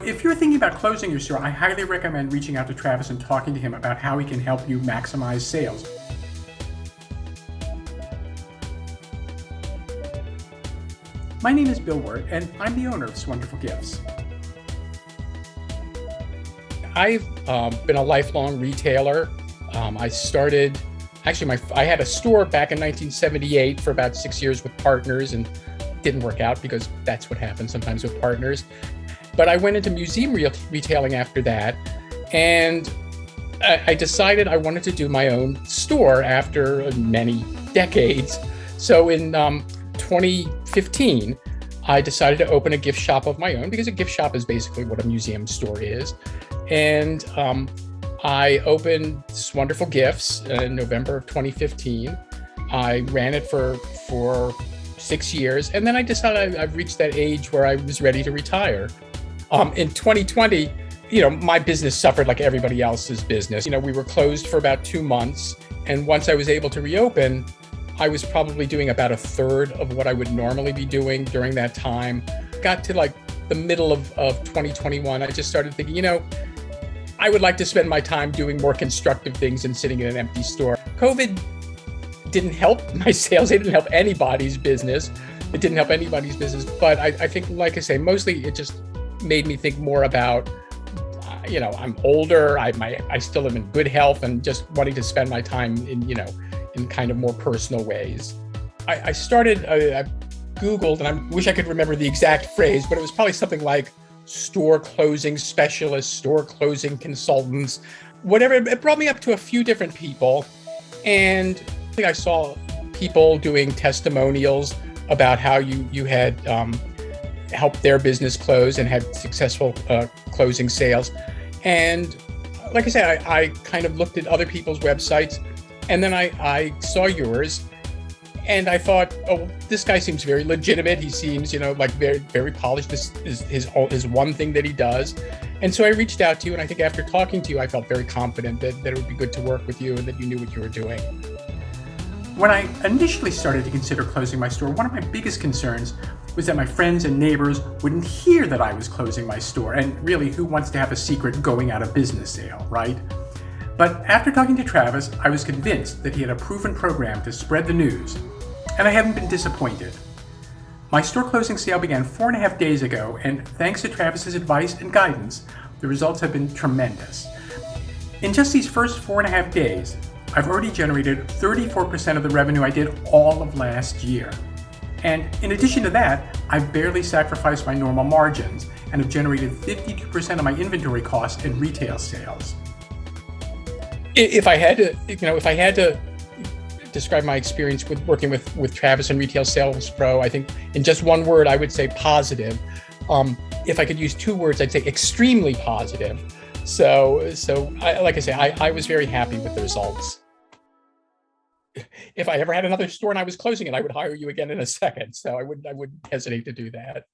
If you're thinking about closing your store, I highly recommend reaching out to Travis and talking to him about how he can help you maximize sales. My name is Bill Wirt, and I'm the owner of Wonderful Gifts. I've been a lifelong retailer. I started, I had a store back in 1978 for about 6 years with partners, and didn't work out because that's what happens sometimes with partners. But I went into museum retailing after that, and I decided I wanted to do my own store after many decades. So in 2015, I decided to open a gift shop of my own, because a gift shop is basically what a museum store is. And I opened Wonderful Gifts in November of 2015. I ran it for 6 years, and then I decided I've reached that age where I was ready to retire. In 2020, my business suffered like everybody else's business. We were closed for about 2 months, and once I was able to reopen, I was probably doing about a third of what I would normally be doing during that time. Got to like the middle of 2021, I just started thinking, I would like to spend my time doing more constructive things than sitting in an empty store. COVID didn't help my sales. It didn't help anybody's business. But I think, like I say, mostly it just made me think more about, I'm older, I still am in good health, and just wanting to spend my time in kind of more personal ways. I started, I Googled, and I wish I could remember the exact phrase, but it was probably something like store closing specialists, store closing consultants, whatever. It brought me up to a few different people. And I think I saw people doing testimonials about how you had helped their business close and had successful closing sales. And like I said, I kind of looked at other people's websites, and then I saw yours, and I thought, oh, this guy seems very legitimate. He seems, like very, very polished. This is his one thing that he does. And so I reached out to you, and I think after talking to you, I felt very confident that it would be good to work with you and that you knew what you were doing. When I initially started to consider closing my store, one of my biggest concerns was that my friends and neighbors wouldn't hear that I was closing my store. And really, who wants to have a secret going out of business sale, right? But after talking to Travis, I was convinced that he had a proven program to spread the news, and I haven't been disappointed. My store closing sale began 4.5 days ago, and thanks to Travis's advice and guidance, the results have been tremendous. In just these first 4.5 days, I've already generated 34% of the revenue I did all of last year. And in addition to that, I've barely sacrificed my normal margins and have generated 52% of my inventory costs in retail sales. If I had to describe my experience with working with Travis and Retail Sales Pro, I think in just one word, I would say positive. If I could use 2 words, I'd say extremely positive. So like I say, I was very happy with the results. If I ever had another store and I was closing it, I would hire you again in a second. So I wouldn't hesitate to do that.